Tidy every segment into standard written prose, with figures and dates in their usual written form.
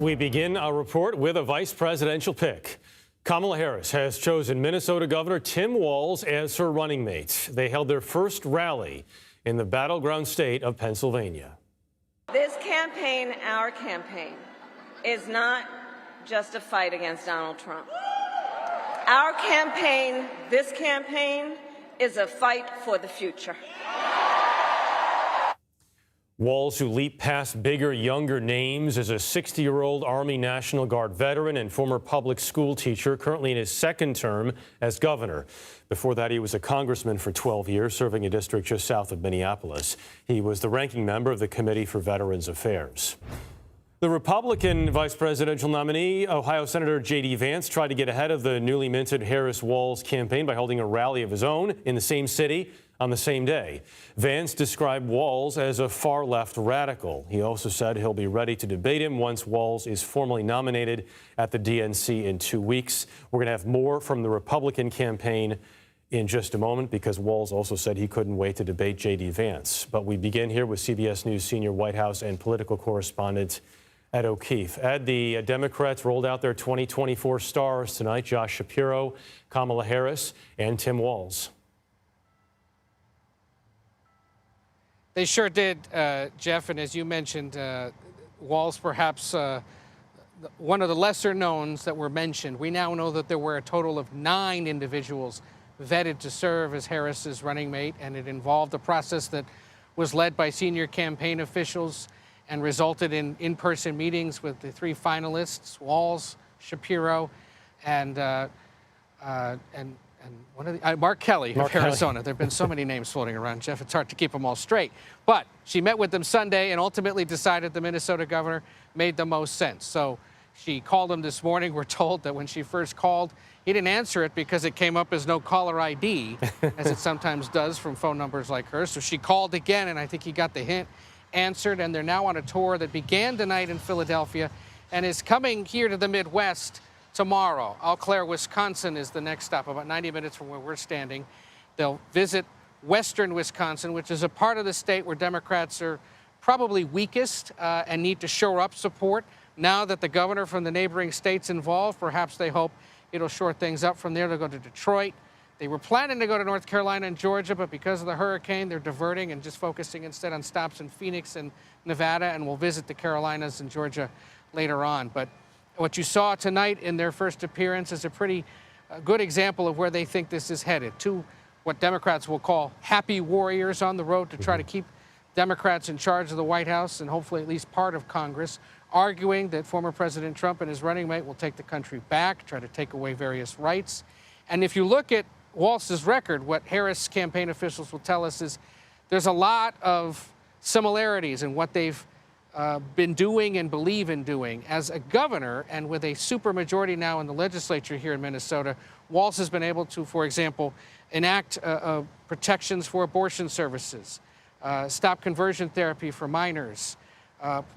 We begin our report with a vice presidential pick. Kamala Harris has chosen Minnesota Governor Tim Walz as her running mate. They held their first rally in the battleground state of Pennsylvania. This campaign, our campaign, is not just a fight against Donald Trump. Our campaign, this campaign, is a fight for the future. Walz, who leaped past bigger, younger names, is a 60-year-old Army National Guard veteran and former public school teacher, currently in his second term as governor. Before that, he was a congressman for 12 years, serving a district just south of Minneapolis. He was the ranking member of the Committee for Veterans Affairs. The Republican vice presidential nominee, Ohio Senator J.D. Vance, tried to get ahead of the newly minted Harris-Walz campaign by holding a rally of his own in the same city on the same day. Vance described Walz as a far-left radical. He also said he'll be ready to debate him once Walz is formally nominated at the DNC in 2 weeks. We're going to have more from the Republican campaign in just a moment, because Walz also said he couldn't wait to debate J.D. Vance. But we begin here with CBS News senior White House and political correspondent Ed O'Keefe. Ed, the Democrats rolled out their 2024 stars tonight: Josh Shapiro, Kamala Harris, and Tim Walz. They sure did, Jeff, and as you mentioned, Walz perhaps one of the lesser knowns that were mentioned. We now know that there were a total of 9 individuals vetted to serve as Harris's running mate, and it involved a process that was led by senior campaign officials and resulted in in-person meetings with the 3 finalists, Walz, Shapiro, and one of the, Mark Kelly of Arizona. There have been so many names floating around, Jeff, it's hard to keep them all straight. But she met with them Sunday and ultimately decided the Minnesota governor made the most sense. So she called him this morning. We're told that when she first called, he didn't answer it because it came up as no caller ID, as it sometimes does from phone numbers like hers. So she called again, and I think he got the hint, answered, and they're now on a tour that began tonight in Philadelphia and is coming here to the Midwest tomorrow. Eau Claire, Wisconsin is the next stop, about 90 minutes from where we're standing. They'll visit western Wisconsin, which is a part of the state where Democrats are probably weakest and need to shore up support. Now that the governor from the neighboring state's involved, perhaps they hope it'll shore things up from there. They'll go to Detroit. They were planning to go to North Carolina and Georgia, but because of the hurricane, they're diverting and just focusing instead on stops in Phoenix and Nevada, and we'll visit the Carolinas and Georgia later on. But what you saw tonight in their first appearance is a pretty good example of where they think this is headed. 2 what Democrats will call happy warriors on the road to try to keep Democrats in charge of the White House and hopefully at least part of Congress, arguing that former President Trump and his running mate will take the country back, try to take away various rights. And if you look at Walz's record, what Harris campaign officials will tell us is there's a lot of similarities in what they've been doing and believe in doing. As a governor, and with a supermajority now in the legislature here in Minnesota, Walz has been able to, for example, enact protections for abortion services, stop conversion therapy for minors,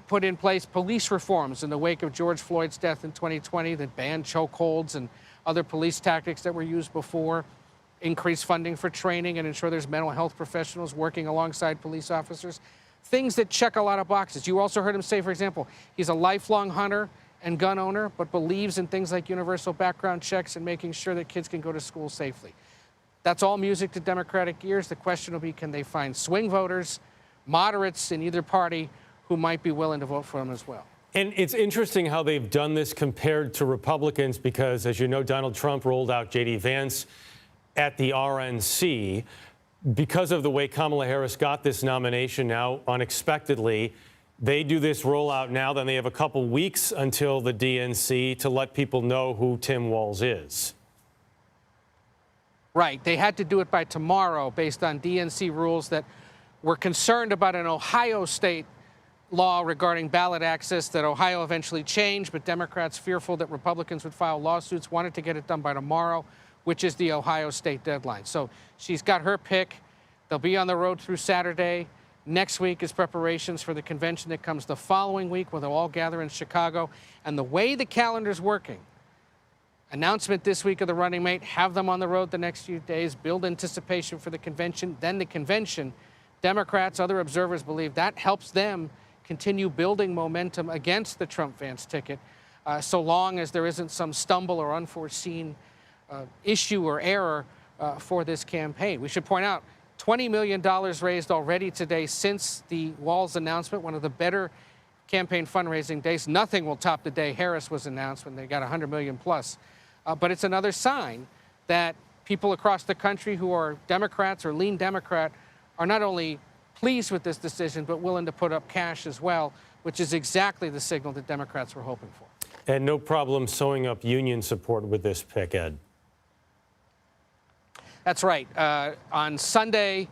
put in place police reforms in the wake of George Floyd's death in 2020 that banned chokeholds and other police tactics that were used before, increase funding for training and ensure there's mental health professionals working alongside police officers. Things that check a lot of boxes. You also heard him say, for example, he's a lifelong hunter and gun owner, but believes in things like universal background checks and making sure that kids can go to school safely. That's all music to Democratic ears. The question will be, can they find swing voters, moderates in either party, who might be willing to vote for him as well? And it's interesting how they've done this compared to Republicans, because, as you know, Donald Trump rolled out J.D. Vance at the RNC. Because of the way Kamala Harris got this nomination now unexpectedly, they do this rollout now, then they have a couple weeks until the DNC to let people know who Tim Walz is. Right. They had to do it by tomorrow based on DNC rules that were concerned about an Ohio state law regarding ballot access that Ohio eventually changed, but Democrats, fearful that Republicans would file lawsuits, wanted to get it done by tomorrow, which is the Ohio state deadline. So she's got her pick. They'll be on the road through Saturday. Next week is preparations for the convention that comes the following week, where they'll all gather in Chicago. And the way the calendar's working, announcement this week of the running mate, have them on the road the next few days, build anticipation for the convention, then the convention. Democrats, other observers believe that helps them continue building momentum against the Trump Vance ticket, so long as there isn't some stumble or unforeseen issue or error for this campaign. We should point out, $20 million raised already today since the Walz announcement, one of the better campaign fundraising days. Nothing will top the day Harris was announced when they got 100 million plus. But it's another sign that people across the country who are Democrats or lean Democrat are not only pleased with this decision, but willing to put up cash as well, which is exactly the signal that Democrats were hoping for. And no problem sewing up union support with this pick, Ed. That's right. On Sunday,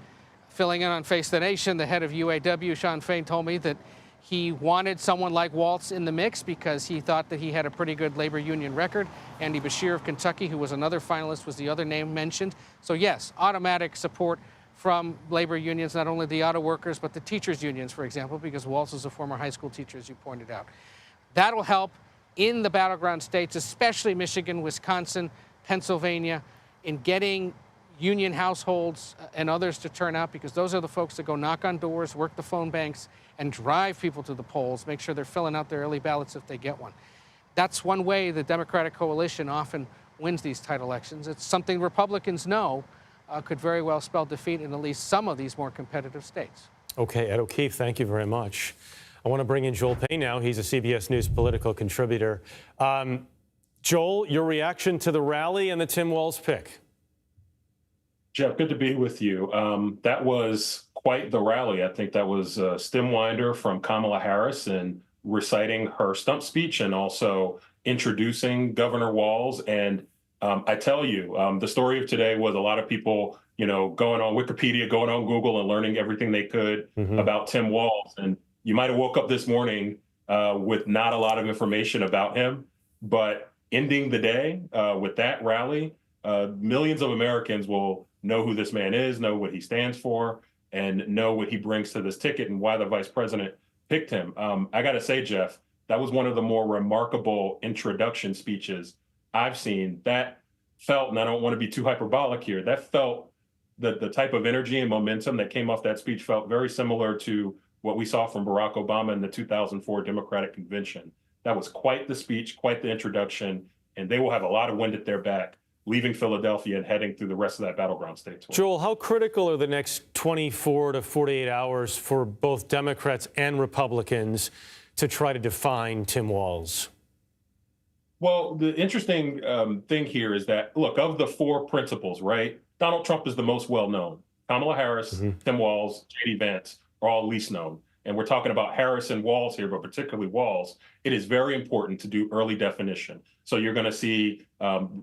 filling in on Face the Nation, the head of UAW, Shawn Fain, told me that he wanted someone like Walz in the mix because he thought that he had a pretty good labor union record. Andy Beshear of Kentucky, who was another finalist, was the other name mentioned. So yes, automatic support from labor unions, not only the auto workers, but the teachers unions, for example, because Walz is a former high school teacher, as you pointed out. That'll help in the battleground states, especially Michigan, Wisconsin, Pennsylvania, in getting union households and others to turn out, because those are the folks that go knock on doors, work the phone banks, and drive people to the polls, make sure they're filling out their early ballots if they get one. That's one way the Democratic coalition often wins these tight elections. It's something Republicans know could very well spell defeat in at least some of these more competitive states. Okay, Ed O'Keefe, thank you very much. I want to bring in Joel Payne now. He's a CBS News political contributor. Joel, your reaction to the rally and the Tim Walz pick? Jeff, good to be with you. That was quite the rally. I think that was a stemwinder from Kamala Harris and reciting her stump speech and also introducing Governor Walz. And I tell you, the story of today was a lot of people, going on Wikipedia, going on Google and learning everything they could about Tim Walz. And you might have woke up this morning with not a lot of information about him, but ending the day with that rally, millions of Americans will know who this man is, know what he stands for, and know what he brings to this ticket and why the vice president picked him. I got to say, Jeff, that was one of the more remarkable introduction speeches I've seen. That felt, and I don't want to be too hyperbolic here, that felt the type of energy and momentum that came off that speech felt very similar to what we saw from Barack Obama in the 2004 Democratic Convention. That was quite the speech, quite the introduction, and they will have a lot of wind at their back leaving Philadelphia and heading through the rest of that battleground state tour. Joel, how critical are the next 24 to 48 hours for both Democrats and Republicans to try to define Tim Walz? Well, the interesting thing here is that, look, of the four principals, right, Donald Trump is the most well-known. Kamala Harris, Tim Walz, J.D. Vance are all least known. And we're talking about Harris and Walz here, but particularly Walz. It is very important to do early definition. So you're going to see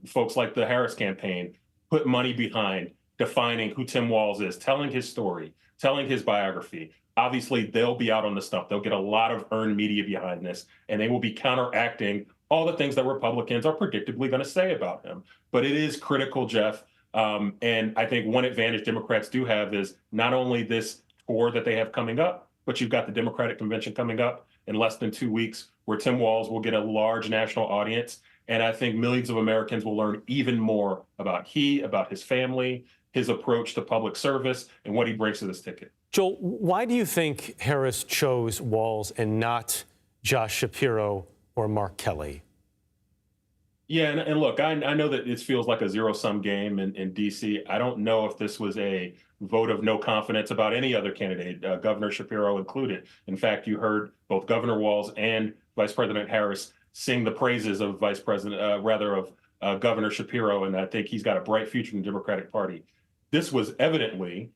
folks like the Harris campaign put money behind defining who Tim Walz is, telling his story, telling his biography. Obviously, they'll be out on the stump. They'll get a lot of earned media behind this, and they will be counteracting all the things that Republicans are predictably going to say about him. But it is critical, Jeff. And I think one advantage Democrats do have is not only this tour that they have coming up, but you've got the Democratic Convention coming up in less than 2 weeks, where Tim Walz will get a large national audience. And I think millions of Americans will learn even more about his family, his approach to public service, and what he brings to this ticket. Joel, why do you think Harris chose Walz and not Josh Shapiro or Mark Kelly? Yeah, and look, I know that it feels like a zero-sum game in D.C. I don't know if this was a vote of no confidence about any other candidate, Governor Shapiro included. In fact, you heard both Governor Walz and Vice President Harris sing the praises of Governor Shapiro, and I think he's got a bright future in the Democratic Party. This was evidently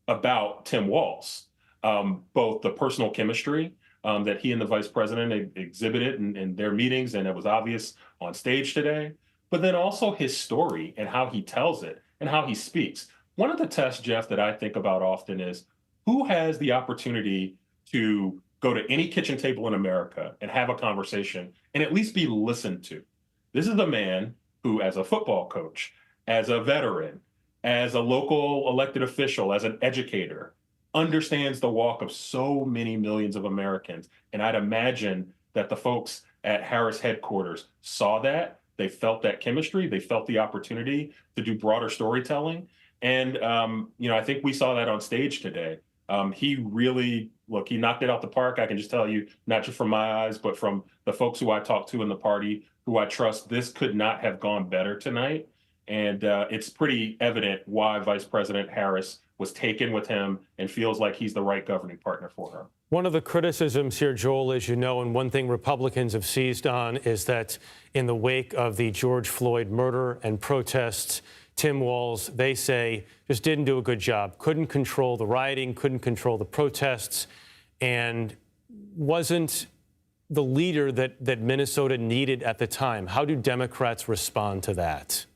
about Tim Walz, both the personal chemistry that he and the vice president exhibited in their meetings, and it was obvious on stage today, but then also his story and how he tells it and how he speaks. One of the tests, Jeff, that I think about often is who has the opportunity to go to any kitchen table in America and have a conversation and at least be listened to. This is the man who, as a football coach, as a veteran, as a local elected official, as an educator, understands the walk of so many millions of Americans. And I'd imagine that the folks at Harris headquarters saw that. They felt that chemistry. They felt the opportunity to do broader storytelling. And, I think we saw that on stage today. He really, look, he knocked it out the park. I can just tell you, not just from my eyes, but from the folks who I talked to in the party, who I trust, this could not have gone better tonight. And it's pretty evident why Vice President Harris was taken with him and feels like he's the right governing partner for her. One of the criticisms here, Joel, as you know, and one thing Republicans have seized on is that in the wake of the George Floyd murder and protests, Tim Walz, they say, just didn't do a good job, couldn't control the rioting, couldn't control the protests, and wasn't the leader that Minnesota needed at the time. How do Democrats respond to that?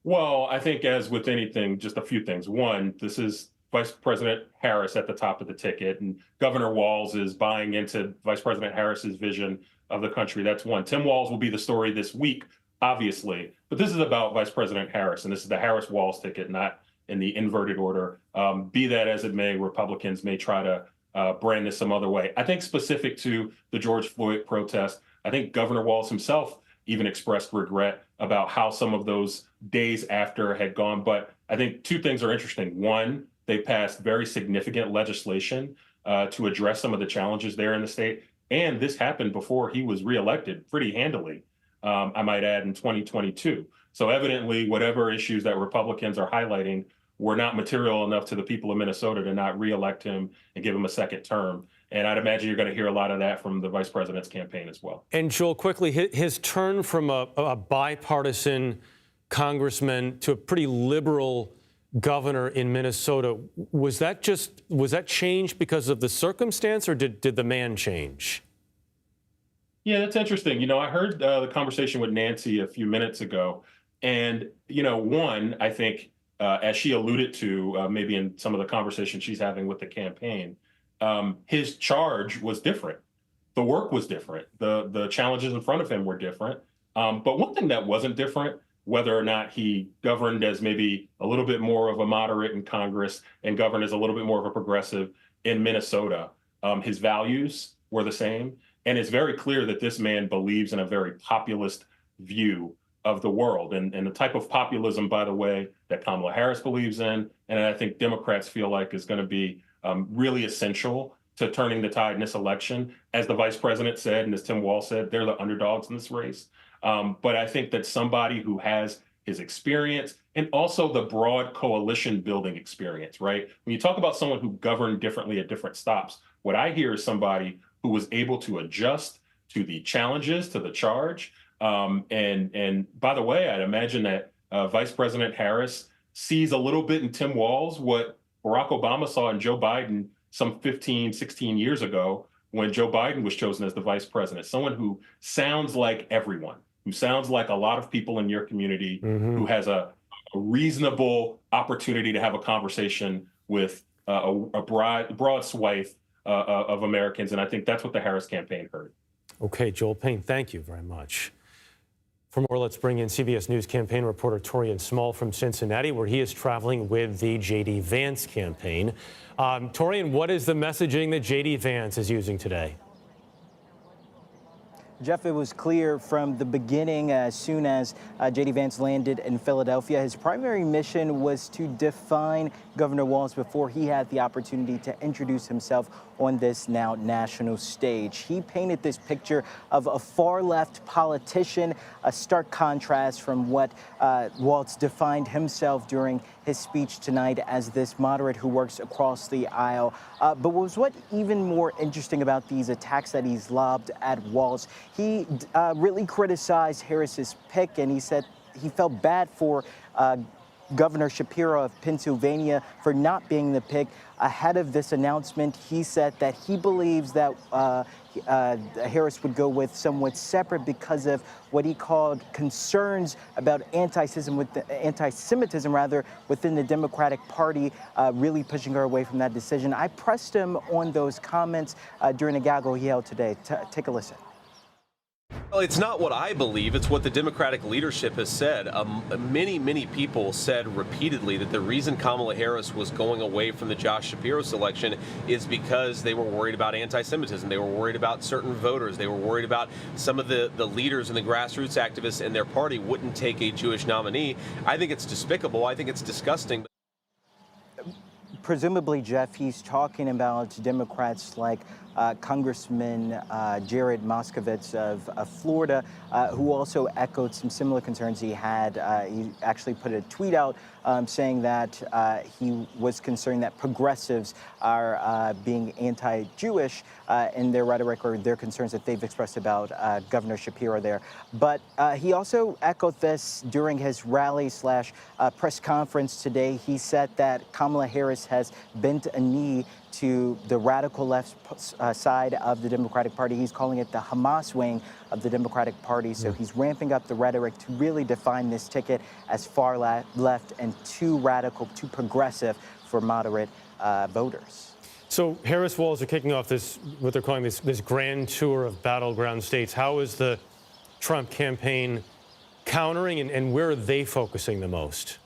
Well, I think as with anything, just a few things. One, this is Vice President Harris at the top of the ticket, and Governor Walz is buying into Vice President Harris's vision of the country. That's one. Tim Walz will be the story this week, obviously, but this is about Vice President Harris, and this is the Harris-Walz ticket, not in the inverted order. Be that as it may, Republicans may try to brand this some other way. I think specific to the George Floyd protest, I think Governor Walz himself even expressed regret about how some of those days after had gone. But I think two things are interesting. One, they passed very significant legislation to address some of the challenges there in the state. And this happened before he was reelected pretty handily, I might add, in 2022. So evidently, whatever issues that Republicans are highlighting were not material enough to the people of Minnesota to not reelect him and give him a second term. And I'd imagine you're going to hear a lot of that from the vice president's campaign as well. And Joel, quickly, his turn from a bipartisan congressman to a pretty liberal governor in Minnesota, was that changed because of the circumstance, or did the man change? Yeah, that's interesting. You know, I heard the conversation with Nancy a few minutes ago. And, you know, one, I think, as she alluded to, maybe in some of the conversations she's having with the campaign, his charge was different. The work was different. The challenges in front of him were different. But one thing that wasn't different, whether or not he governed as maybe a little bit more of a moderate in Congress and governed as a little bit more of a progressive in Minnesota, his values were the same. And it's very clear that this man believes in a very populist view of the world, and the type of populism, by the way, that Kamala Harris believes in, and I think Democrats feel like is going to be really essential to turning the tide in this election. As the vice president said, and as Tim Walz said, they're the underdogs in this race. But I think that somebody who has his experience and also the broad coalition building experience, right? When you talk about someone who governed differently at different stops, what I hear is somebody who was able to adjust to the challenges, to the charge. And by the way, I'd imagine that Vice President Harris sees a little bit in Tim Walz what Barack Obama saw in Joe Biden some 15, 16 years ago when Joe Biden was chosen as the vice president. Someone who sounds like everyone, who sounds like a lot of people in your community, who has a reasonable opportunity to have a conversation with a broad swath of Americans. And I think that's what the Harris campaign heard. Okay, Joel Payne, thank you very much. For more, let's bring in CBS News campaign reporter Taurean Small from Cincinnati, where he is traveling with the J.D. Vance campaign. Taurean, what is the messaging that J.D. Vance is using today? Jeff, it was clear from the beginning, as soon as J.D. Vance landed in Philadelphia, his primary mission was to define Governor Walz before he had the opportunity to introduce himself on this now national stage. He painted this picture of a far-left politician, a stark contrast from what Walz defined himself during his speech tonight as this moderate who works across the aisle. But what's even more interesting about these attacks that he's lobbed at Walz, he really criticized Harris's pick, and he said he felt bad for Governor Shapiro of Pennsylvania for not being the pick. Ahead of this announcement, he said that he believes that Harris would go with someone separate because of what he called concerns about anti-Semitism within the Democratic Party, really pushing her away from that decision. I pressed him on those comments during a gaggle he held today. Take a listen. Well, it's not what I believe. It's what the Democratic leadership has said. Many people said repeatedly that the reason Kamala Harris was going away from the Josh Shapiro selection is because they were worried about anti-Semitism. They were worried about certain voters. They were worried about some of the leaders and the grassroots activists in their party wouldn't take a Jewish nominee. I think it's despicable. I think it's disgusting. presumably, Jeff, he's talking about Democrats like Congressman Jared Moskowitz of Florida, who also echoed some similar concerns he had. He actually put a tweet out saying that he was concerned that progressives are being anti-Jewish in their rhetoric or their concerns that they've expressed about Governor Shapiro there. But he also echoed this during his rally/press conference today. He said that Kamala Harris has bent a knee to the radical left side of the Democratic Party. He's calling it the Hamas wing of the Democratic Party. So he's ramping up the rhetoric to really define this ticket as far left and too radical, too progressive for moderate voters. So Harris Walz are kicking off this, what they're calling this grand tour of battleground states. How is the Trump campaign countering, and where are they focusing the most?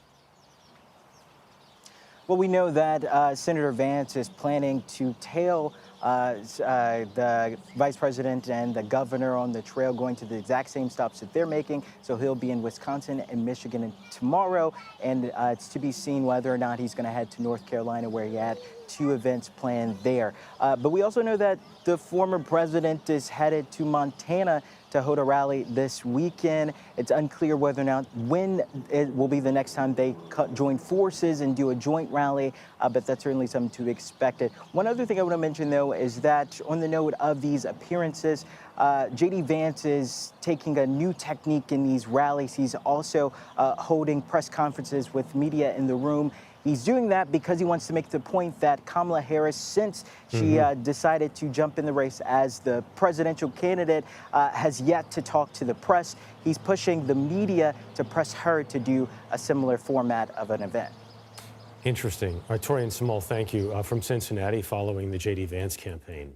Well, we know that Senator Vance is planning to tail the vice president and the governor on the trail, going to the exact same stops that they're making. So he'll be in Wisconsin and Michigan tomorrow, and it's to be seen whether or not he's going to head to North Carolina, where he had 2 events planned there. But we also know that the former president is headed to Montana to hold a rally this weekend. It's unclear whether or not when it will be the next time they join forces and do a joint rally, but that's certainly something to be expected. One other thing I want to mention, though, is that on the note of these appearances, J.D. Vance is taking a new technique in these rallies. He's also holding press conferences with media in the room. He's doing that because he wants to make the point that Kamala Harris, since she decided to jump in the race as the presidential candidate, has yet to talk to the press. He's pushing the media to press her to do a similar format of an event. Interesting. All right, Taurean Small, thank you, from Cincinnati, following the J.D. Vance campaign.